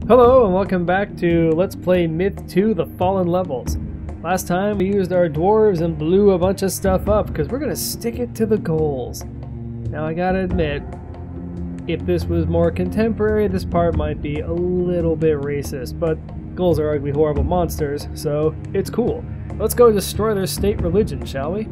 Hello and welcome back to Let's Play Myth 2 The Fallen Levels. Last time we used our dwarves and blew a bunch of stuff up because we're going to stick it to the ghouls. Now I gotta admit, if this was more contemporary, this part might be a little bit racist, but ghouls are ugly, horrible monsters, so it's cool. Let's go destroy their state religion, shall we?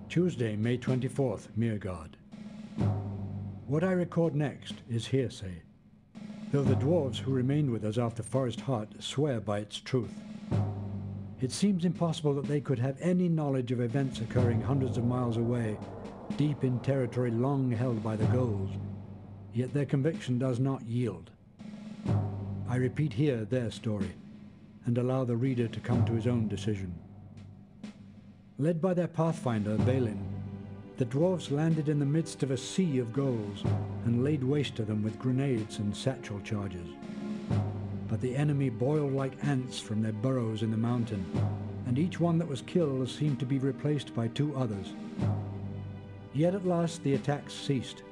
Tuesday, May 24th, Mirgard. What I record next is hearsay, though the dwarves who remained with us after Forest Heart swear by its truth. It seems impossible that they could have any knowledge of events occurring hundreds of miles away, deep in territory long held by the ghouls, yet their conviction does not yield. I repeat here their story, and allow the reader to come to his own decision. Led by their pathfinder, Balin, the dwarves landed in the midst of a sea of ghouls and laid waste to them with grenades and satchel charges. But the enemy boiled like ants from their burrows in the mountain, and each one that was killed seemed to be replaced by two others. Yet at last the attacks ceased,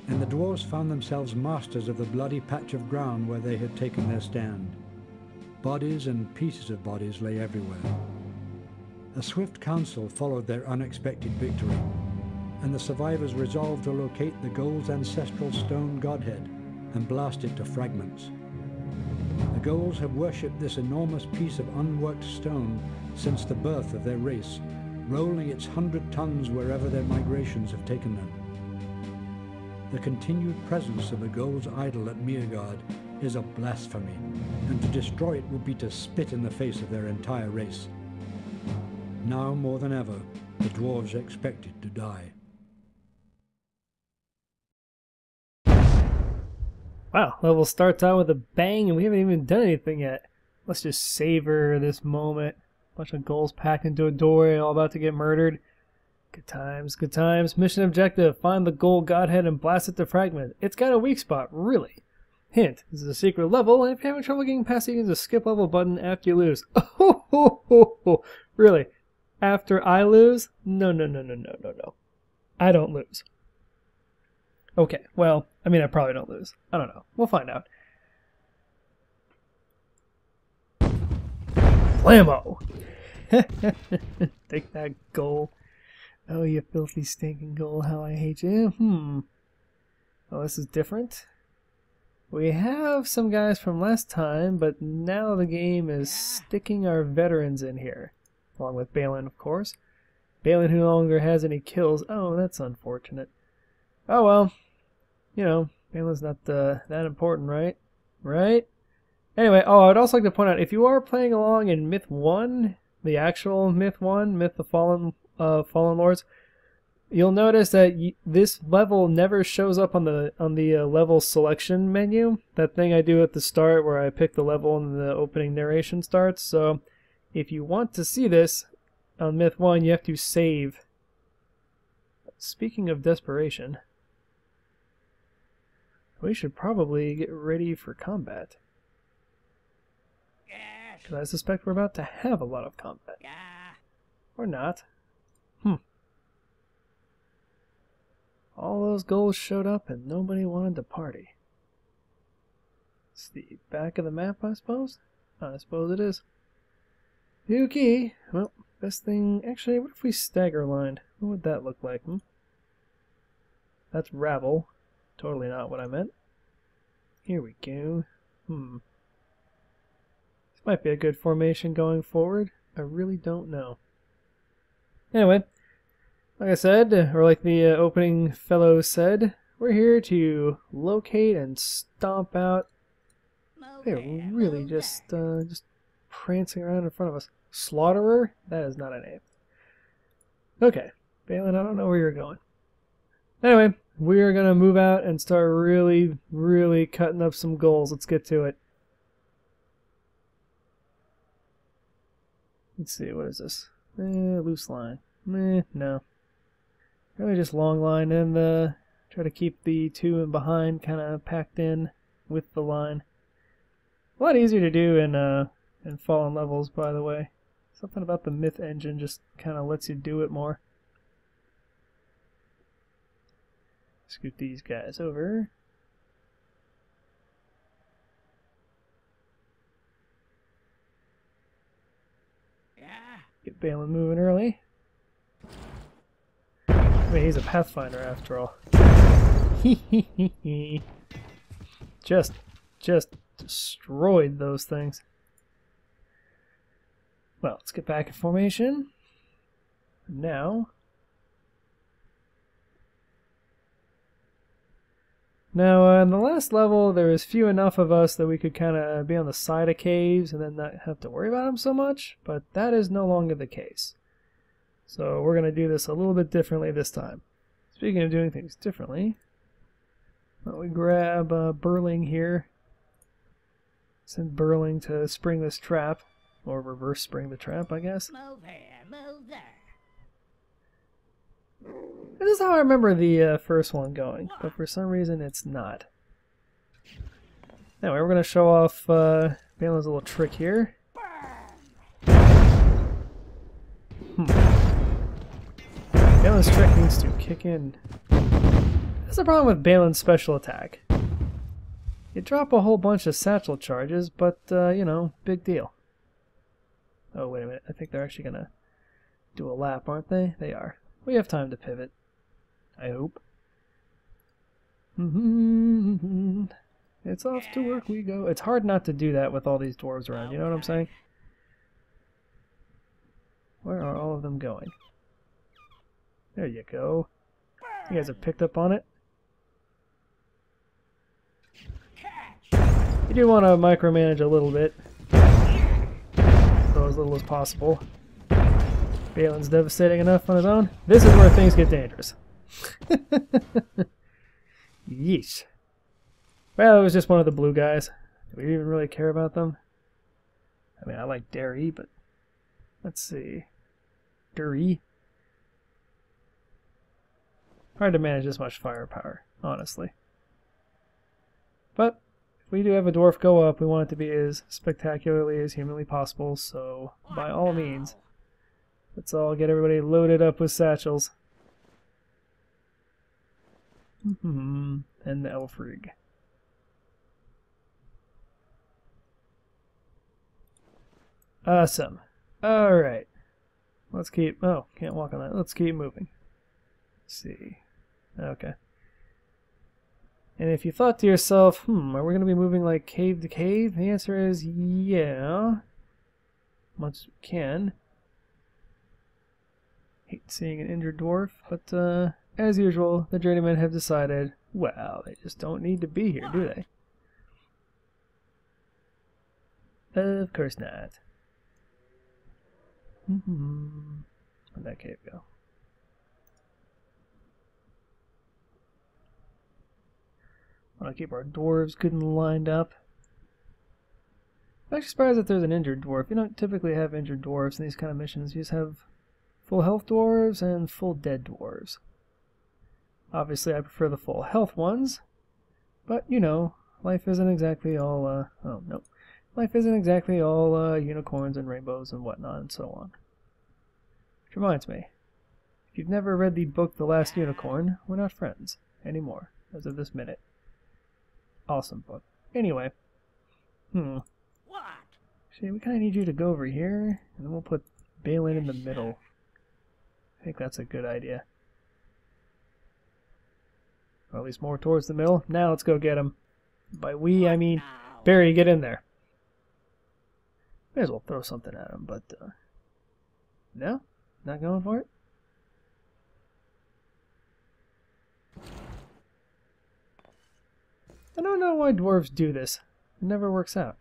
and the dwarves found themselves masters of the bloody patch of ground where they had taken their stand. Bodies and pieces of bodies lay everywhere. A swift council followed their unexpected victory, and the survivors resolved to locate the ghouls' ancestral stone godhead and blast it to fragments. The ghouls have worshipped this enormous piece of unworked stone since the birth of their race, rolling its 100 tons wherever their migrations have taken them. The continued presence of the ghouls' idol at Mirgard is a blasphemy, and to destroy it would be to spit in the face of their entire race. Now more than ever, the dwarves expected to die. Wow, level starts out with a bang and we haven't even done anything yet. Let's just savor this moment. Bunch of ghouls packed into a doorway, all about to get murdered. Good times, good times. Mission objective, find the ghoul godhead and blast it to fragment. It's got a weak spot, really. Hint, this is a secret level, and if you're having trouble getting past it, use the skip level button after you lose. Oh, really? After I lose? No. I don't lose. Okay, well, I mean, I probably don't lose. I don't know. We'll find out. Blammo! Take that, ghoul. Oh, you filthy, stinking ghoul, how I hate you. Oh, this is different. We have some guys from last time, but now the game is sticking our veterans in here. Along with Balin, of course. Balin who no longer has any kills. Oh, that's unfortunate. Oh well. You know, Balin's not that important, right? Right? Anyway, I'd also like to point out, if you are playing along in Myth 1, the actual Myth 1, Myth of Fallen Lords, you'll notice that this level never shows up on the level selection menu. That thing I do at the start where I pick the level and the opening narration starts. So if you want to see this on Myth 1, you have to save. Speaking of desperation, we should probably get ready for combat. Because I suspect we're about to have a lot of combat. Or not. All those ghouls showed up and nobody wanted to party. It's the back of the map, I suppose? I suppose it is. Okay, well, best thing... Actually, what if we stagger lined? What would that look like, That's rabble. Totally not what I meant. Here we go. This might be a good formation going forward. I really don't know. Anyway, like I said, or like the opening fellow said, we're here to locate and stomp out. They're really just prancing around in front of us. Slaughterer? That is not a name. Okay, Balin, I don't know where you're going. Anyway, we are going to move out and start really cutting up some ghouls. Let's get to it. Let's see, what is this? Loose line. No. Really just long line and try to keep the two in behind kind of packed in with the line. A lot easier to do in Fallen Levels, by the way. Something about the myth engine just kind of lets you do it more. Scoot these guys over. Get Balin moving early. I mean, he's a Pathfinder after all. just destroyed those things. Well, let's get back in formation. Now, in the last level, there was few enough of us that we could kind of be on the side of caves and then not have to worry about them so much, but that is no longer the case. So we're going to do this a little bit differently this time. Speaking of doing things differently, why don't we grab Burling here, send Burling to spring this trap, or reverse spring the trap, I guess. Move here, move there. This is how I remember the first one going, but for some reason it's not. Anyway, we're going to show off Balin's little trick here. Balin's trick needs to kick in. That's the problem with Balin's special attack. You drop a whole bunch of satchel charges, but, you know, big deal. Oh, wait a minute. I think they're actually going to do a lap, aren't they? They are. We have time to pivot. I hope. It's off to work we go. It's hard not to do that with all these dwarves around, you know what I'm saying? Where are all of them going? There you go. You guys have picked up on it? You do want to micromanage a little bit. Go as little as possible. Balin's devastating enough on his own. This is where things get dangerous. Yeesh. Well, it was just one of the blue guys. Do we even really care about them? I mean, I like Derry, but let's see. Derry. Hard to manage this much firepower, honestly. But if we do have a dwarf go up, we want it to be as spectacularly as humanly possible, so by all means, let's all get everybody loaded up with satchels. And the Elfrig. Awesome. Alright. Let's keep... Oh, can't walk on that. Let's keep moving. Let's see. Okay. And if you thought to yourself, are we going to be moving like cave to cave? The answer is yeah. Much as we can. Hate seeing an injured dwarf, but as usual, the journeymen have decided, well, they just don't need to be here, do they? Of course not. Where'd that cave go? Want to keep our dwarves good and lined up. I'm actually surprised that there's an injured dwarf. You don't typically have injured dwarves in these kind of missions. You just have full health dwarves and full dead dwarves. Obviously, I prefer the full health ones, but you know, life isn't exactly all, oh, no. Life isn't exactly all unicorns and rainbows and whatnot and so on. Which reminds me, if you've never read the book The Last Unicorn, we're not friends anymore as of this minute. Awesome book. Anyway, What? see, we kind of need you to go over here, and then we'll put Balin in the middle. I think that's a good idea. Or at least more towards the middle. Now let's go get him. By we, I mean, Barry, get in there. May as well throw something at him, but, no? Not going for it? I don't know why dwarves do this. It never works out.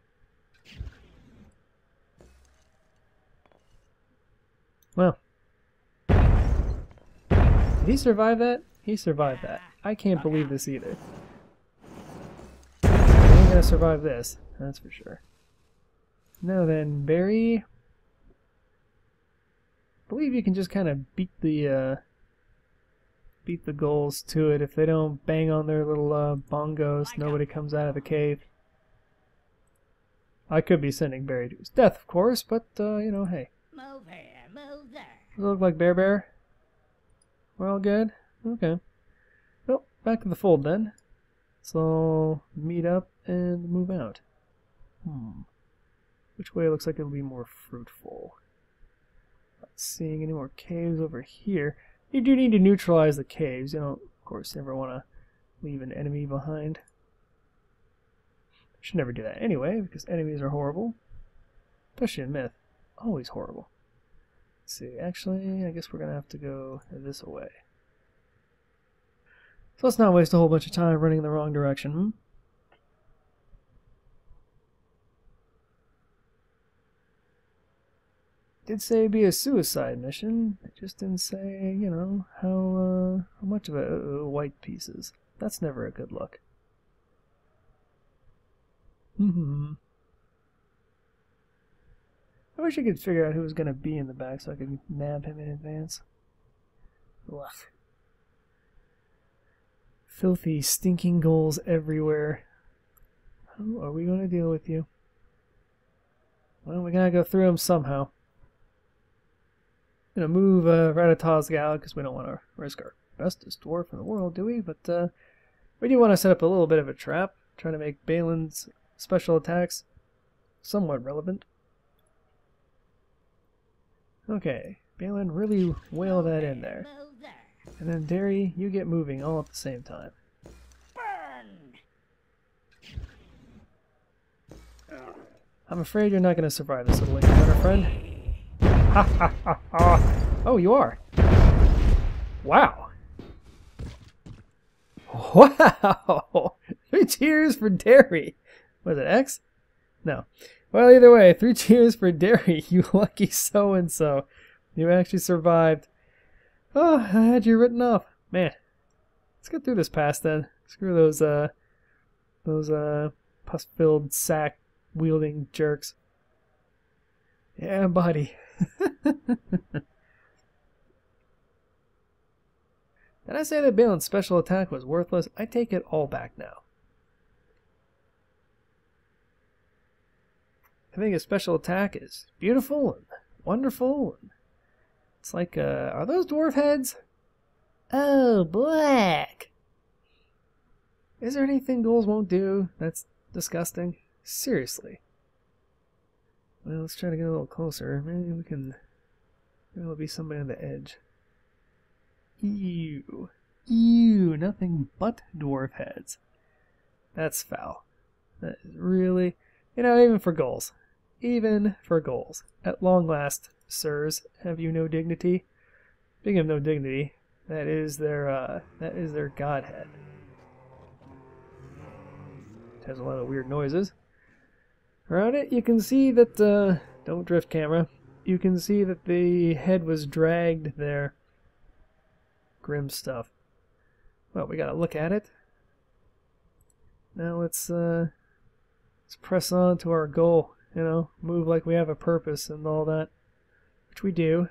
Well. Did he survive that? He survived that. I can't believe this either. He ain't gonna survive this, that's for sure. Now then, Barry. I believe you can just kind of beat the ghouls to it. If they don't bang on their little bongos, nobody comes out of the cave. I could be sending Barry to his death, of course, but, you know, hey. Move here, move there. Does it look like Bear? We're all good? Okay. Well, back to the fold then. So, meet up and move out. Which way looks like it'll be more fruitful? Not seeing any more caves over here. You do need to neutralize the caves. You don't, of course, never want to leave an enemy behind. Should never do that anyway, because enemies are horrible. Especially in Myth. Always horrible. Let's see, actually, I guess we're going to have to go this way. So let's not waste a whole bunch of time running in the wrong direction, Did say it'd be a suicide mission. It just didn't say, you know, how much of it. White pieces. That's never a good look. I wish I could figure out who was going to be in the back so I could nab him in advance. Ugh. Filthy, stinking ghouls everywhere. How are we going to deal with you? Well, we gotta go through them somehow. Gonna move Rattata's out because we don't want to risk our bestest dwarf in the world, do we? But we do want to set up a little bit of a trap, trying to make Balin's special attacks somewhat relevant. Okay, Balin, really whale that in there. Move there. And then Derry, you get moving all at the same time. Burn. I'm afraid you're not going to survive this little encounter, friend. Ha ha ha ha! Oh, you are. Wow. Wow! 3 cheers for Derry. Was it X? No. Well, either way, 3 cheers for Derry, you lucky so-and-so. You actually survived. Oh, I had you written off. Man. Let's get through this pass then. Screw those pus-filled sack-wielding jerks. Yeah, buddy. Did I say that Balin's special attack was worthless? I take it all back now. I think his special attack is beautiful and wonderful. And it's like, are those dwarf heads? Oh, black! Is there anything ghouls won't do? That's disgusting. Seriously. Well, let's try to get a little closer. Maybe we can... Maybe there'll be somebody on the edge. Ew. Ew, nothing but dwarf heads. That's foul. That is really... You know, even for ghouls. Even for ghouls. At long last, sirs, have you no dignity? Speaking of no dignity, that is their godhead. It has a lot of weird noises. Around it, you can see that, don't drift camera, you can see that the head was dragged there. Grim stuff. Well, we gotta look at it. Now let's press on to our goal, you know, move like we have a purpose and all that. Which we do.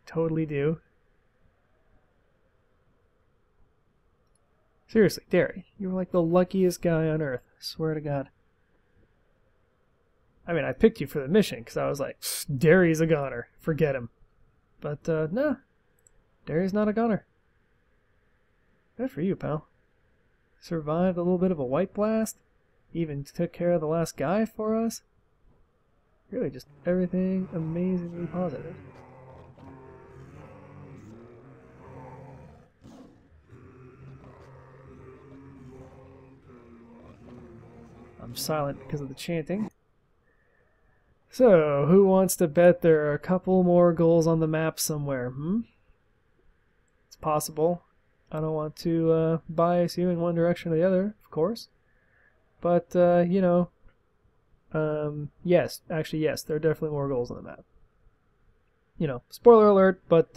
Totally do. Seriously, Derry, you were like the luckiest guy on earth. I swear to God. I mean, I picked you for the mission because I was like, Derry's a goner. Forget him. But, no. Derry's not a goner. Good for you, pal. Survived a little bit of a white blast. Even took care of the last guy for us. Really just everything amazingly positive. I'm silent because of the chanting. So, who wants to bet there are a couple more goals on the map somewhere, It's possible. I don't want to bias you in one direction or the other, of course. But, you know, yes, actually, yes, there are definitely more goals on the map. You know, spoiler alert, but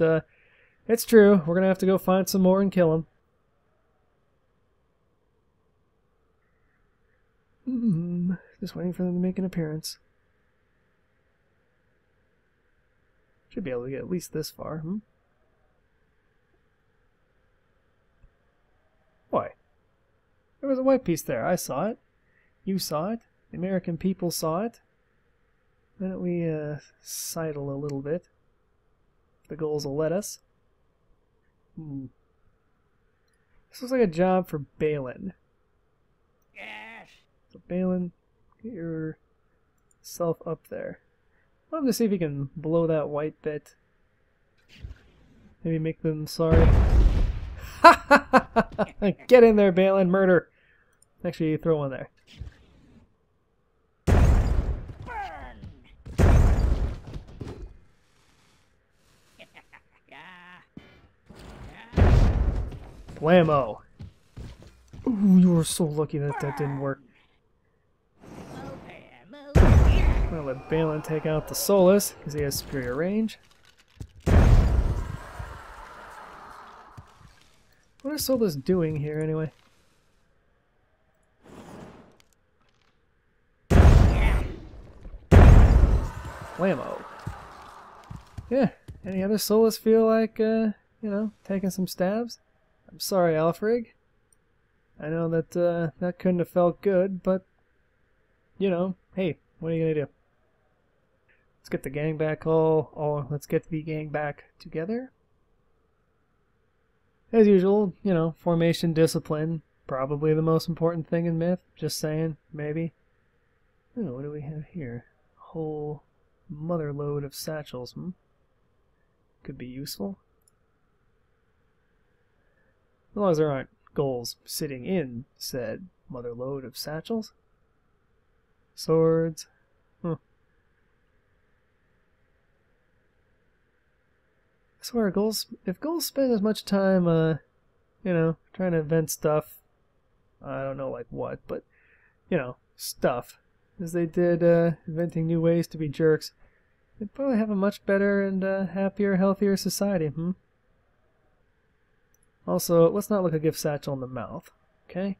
it's true. We're going to have to go find some more and kill them. Just waiting for them to make an appearance. Should be able to get at least this far, Why? There was a white piece there. I saw it. You saw it. The American people saw it. Why don't we sidle a little bit? The ghouls will let us. This looks like a job for Balin. Yes. So Balin, get yourself up there. I want him to see if he can blow that white bit. Maybe make them sorry. Get in there, Balin! Murder! Actually, throw one there. Burn. Blammo! Ooh, you were so lucky that that didn't work. Move here, move here. I'm gonna let Balin take out the Solus, because he has superior range. What is Solus doing here, anyway? Blammo. Yeah, any other Solus feel like, you know, taking some stabs? I'm sorry, Alfred. I know that, that couldn't have felt good, but, you know, hey, what are you gonna do? Let's get the gang back let's get the gang back together. As usual, you know, formation discipline, probably the most important thing in myth, just saying, maybe. Oh, what do we have here? A whole mother load of satchels, Could be useful. As long as there aren't ghouls sitting in said mother load of satchels. Swords. I swear, if ghouls spend as much time, you know, trying to invent stuff, I don't know like what, but, you know, stuff, as they did inventing new ways to be jerks, they'd probably have a much better and happier, healthier society, Also, let's not look a gift satchel in the mouth, okay?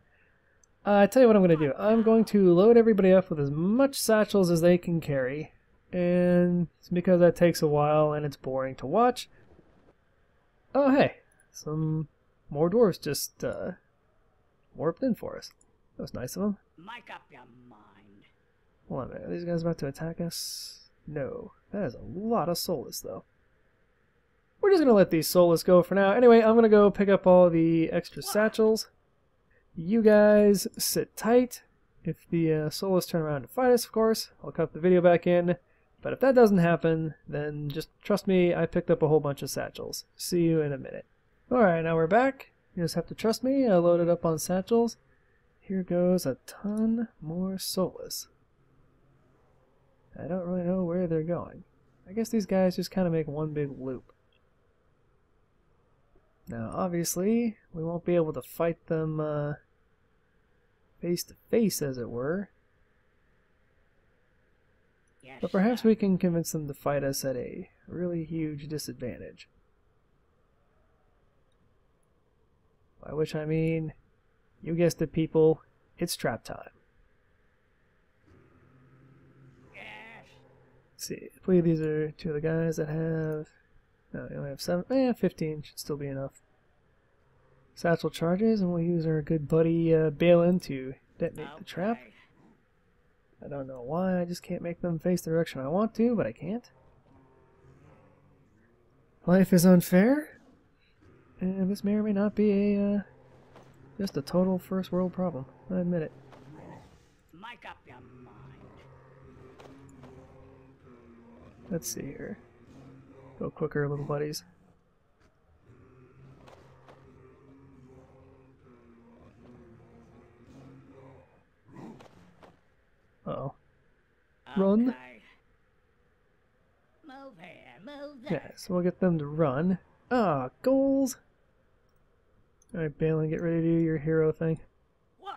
I tell you what I'm going to do. I'm going to load everybody up with as much satchels as they can carry, and it's because that takes a while and it's boring to watch. Oh, hey, some more dwarves just warped in for us. That was nice of them. Make up your mind. Hold on a minute, are these guys about to attack us? No, that is a lot of Solus, though. We're just going to let these Solus go for now. Anyway, I'm going to go pick up all the extra satchels. You guys sit tight. If the Solus turn around to fight us, of course, I'll cut the video back in. But if that doesn't happen, then just trust me, I picked up a whole bunch of satchels. See you in a minute. Alright, now we're back. You just have to trust me. I loaded up on satchels. Here goes a ton more Solus. I don't really know where they're going. I guess these guys just kind of make one big loop. Now, obviously, we won't be able to fight them face to face, as it were. Yes, But perhaps we can convince them to fight us at a really huge disadvantage. By which I mean, you guessed it, people, it's trap time. yes. Let's see, I believe these are two of the guys that have... No, they only have 7. 15 should still be enough. Satchel charges, and we'll use our good buddy Balin to detonate the trap. Okay. I don't know why, I just can't make them face the direction I want to, but I can't. Life is unfair, and this may or may not be a just a total first world problem. I admit it. Make up your mind. Let's see here. Go quicker, little buddies. Uh-oh. Run. Okay. Move here, move Yeah, there. so we'll get them to run. Ah, goals! Alright, Balin, get ready to do your hero thing. What?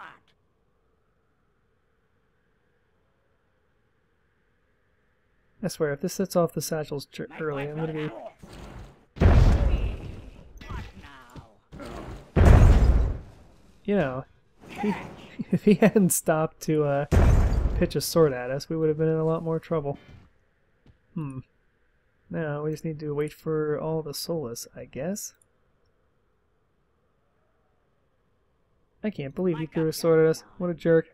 I swear, if this sets off the satchels Make early, way I'm for gonna be... What now? You know, if he hadn't stopped to pitch a sword at us, we would have been in a lot more trouble. Now, we just need to wait for all the Solus, I guess. I can't believe he threw a sword at us. What a jerk.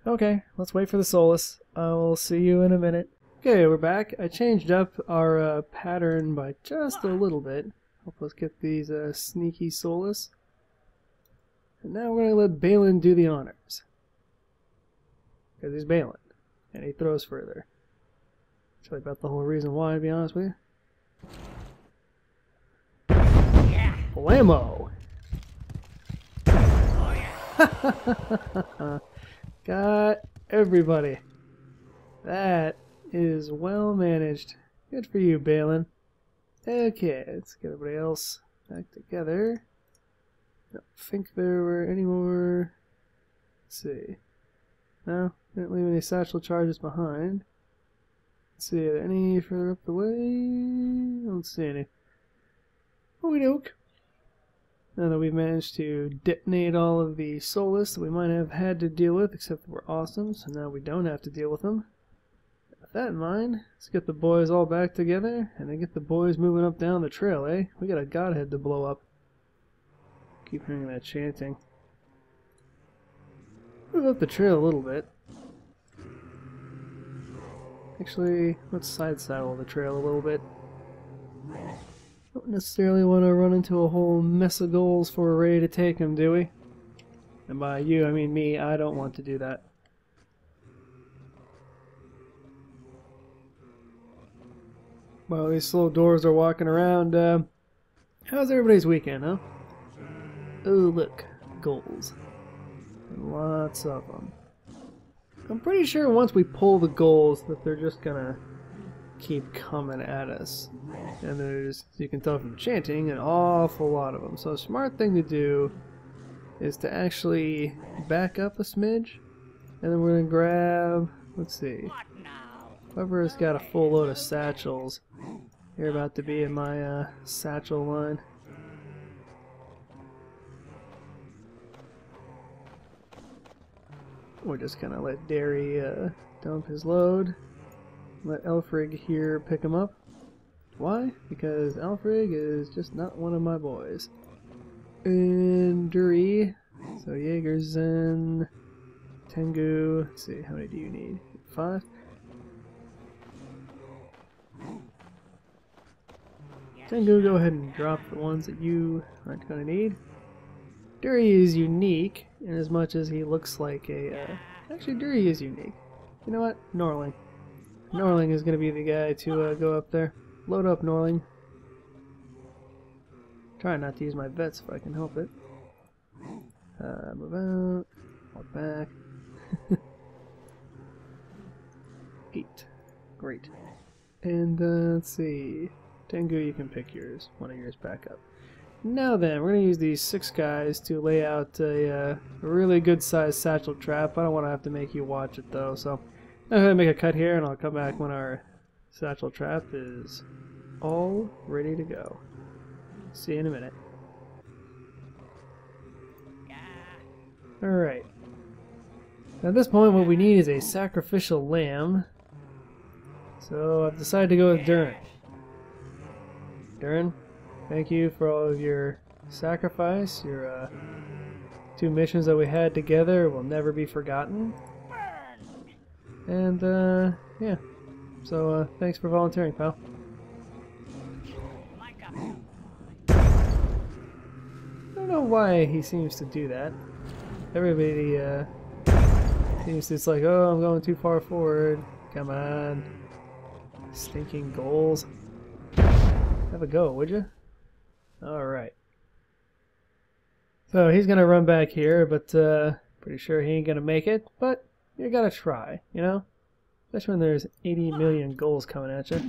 Okay, let's wait for the Solus. I will see you in a minute. Okay, we're back. I changed up our pattern by just a little bit. Help us get these sneaky soulless. And now we're going to let Balin do the honors. Because he's Balin. And he throws further. That's really about the whole reason why, to be honest with you. Blammo! Got everybody. That is well managed. Good for you, Balin. Okay, let's get everybody else back together. Don't think there were any more. Let's see. No, didn't leave any satchel charges behind. Let's see, are there any further up the way? I don't see any. Okey doke. Now that we've managed to detonate all of the soulless that we might have had to deal with, except that we're awesome, so now we don't have to deal with them. With that in mind, let's get the boys all back together, and then get the boys moving up down the trail, eh? We got a godhead to blow up. Keep hearing that chanting. Move up the trail a little bit. Actually, let's side saddle the trail a little bit. Don't necessarily want to run into a whole mess of ghouls before we're ready to take them, do we? And by you, I mean me. I don't want to do that. While these slow doors are walking around, how's everybody's weekend, huh? Oh, look. Ghouls. Lots of them. I'm pretty sure once we pull the ghouls that they're just gonna keep coming at us. And there's, you can tell from chanting, an awful lot of them. So a smart thing to do is to actually back up a smidge. And then we're gonna grab, let's see, whoever's got a full load of satchels. You're about to be in my satchel line. We're just gonna let Derry dump his load. Let Elfrig here pick him up. Why? Because Elfrig is just not one of my boys. And Dury. So Jaeger's in. Tengu. Let's see, how many do you need? 5? Tengu, go ahead and drop the ones that you aren't going to need. Dury is unique in as much as he looks like a... actually, Dury is unique. You know what? Norling. Norling is going to be the guy to go up there. Load up, Norling. Try not to use my vets if I can help it. Move out. Walk back. 8. Great. And let's see. Tengu, you can pick yours. One of yours back up. Now then, we're going to use these 6 guys to lay out a really good sized satchel trap. I don't want to have to make you watch it though, so I'm going to make a cut here and I'll come back when our satchel trap is all ready to go. See you in a minute. Alright. At this point what we need is a sacrificial lamb. So I've decided to go with Durin. Durin, thank you for all of your sacrifice. Your 2 missions that we had together will never be forgotten. And yeah. So thanks for volunteering, pal. I don't know why he seems to do that. Everybody seems to, it's like, oh, I'm going too far forward. Come on. Stinking ghouls. Have a go, would you? Alright. So he's gonna run back here, but pretty sure he ain't gonna make it. But you gotta try, you know? Especially when there's 80 million ghouls coming at you.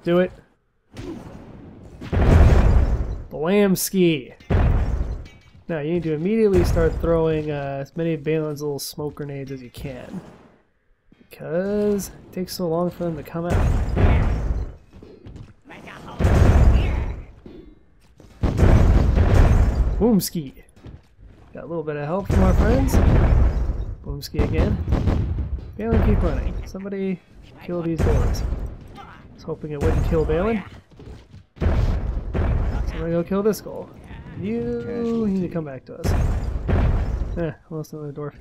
Do it. Blamski. Now you need to immediately start throwing as many of Balin's little smoke grenades as you can. Because it takes so long for them to come out. Boomski. Got a little bit of help from our friends. Boomski again. Balin, keep running. Somebody kill these doors. I was hoping it wouldn't kill Balin. Somebody go kill this ghoul. You need to come back to us. Well, that's another dwarf.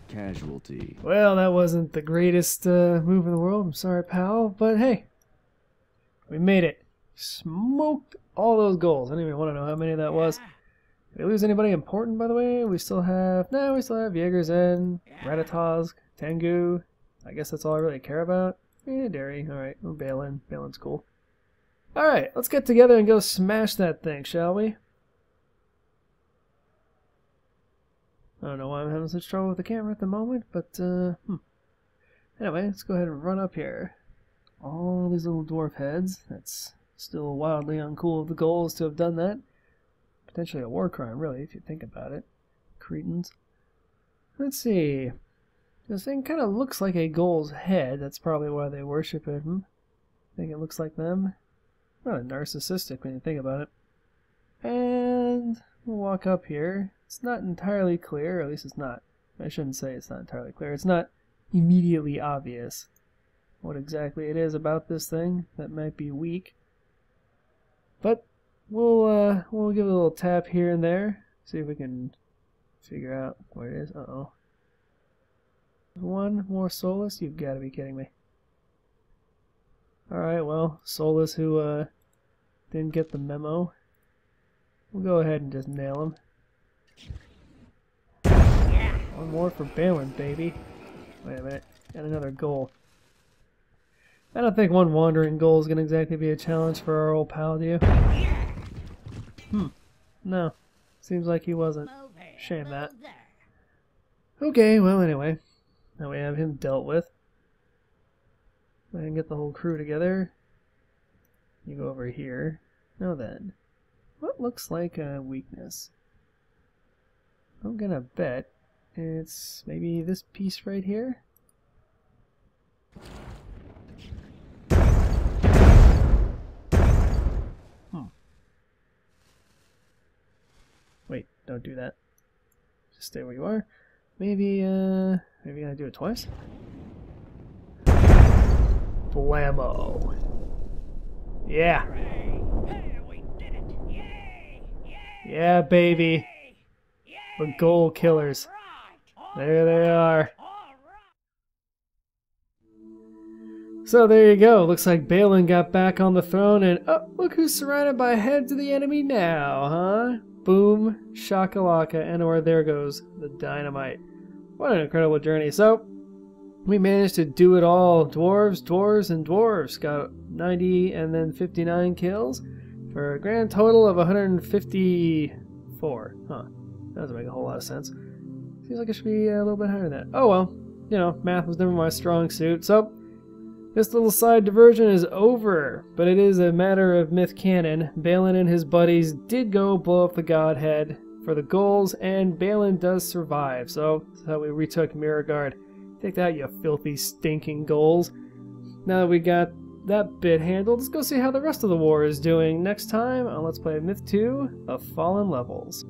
casualty. Well, that wasn't the greatest move in the world. I'm sorry, pal. But hey, we made it. Smoked all those goals. I don't even want to know how many that was. Did we lose anybody important, by the way? We still have... No, we still have Jägerzen, Ratatosk, Tengu. I guess that's all I really care about. Derry. Alright, well, Balin. Balin's cool. Alright, let's get together and go smash that thing, shall we? I don't know why I'm having such trouble with the camera at the moment, but, Anyway, let's go ahead and run up here. All these little dwarf heads. That's still wildly uncool of the ghouls to have done that. Potentially a war crime, really, if you think about it. Cretans. Let's see. This thing kind of looks like a ghoul's head. That's probably why they worship him. I think it looks like them. Kind of narcissistic when you think about it. And we'll walk up here. It's not entirely clear, or at least it's not. I shouldn't say it's not entirely clear. It's not immediately obvious what exactly it is about this thing that might be weak. But we'll give it a little tap here and there. See if we can figure out where it is. Uh-oh. One more Solus? You've got to be kidding me. Alright, well, Solus who didn't get the memo. We'll go ahead and just nail him. One more for Balin, baby. Wait a minute. Got another goal. I don't think one wandering goal is going to exactly be a challenge for our old pal, do you? No. Seems like he wasn't. Shame that. Okay, well anyway. Now we have him dealt with. Go ahead and get the whole crew together. You go over here. Now then. What looks like a weakness? I'm gonna bet it's maybe this piece right here. Wait, don't do that. Just stay where you are. Maybe maybe I do it twice. Blammo. Yeah. Yeah, baby. The ghoul killers. There they are. So there you go. Looks like Balin got back on the throne, and oh, look who's surrounded by heads of the enemy now, huh? Boom, shakalaka, and or there goes the dynamite. What an incredible journey. So, we managed to do it all. Dwarves, dwarves, and dwarves. Got 90 and then 59 kills for a grand total of 154. Huh. That doesn't make a whole lot of sense. Seems like it should be a little bit higher than that. Oh well. You know, math was never my strong suit. So, this little side diversion is over, but it is a matter of myth canon. Balin and his buddies did go blow up the godhead for the ghouls, and Balin does survive, so that's how we retook Mirrorguard. Take that, you filthy, stinking ghouls. Now that we got that bit handled, let's go see how the rest of the war is doing next time on Let's Play Myth 2: The Fallen Levels.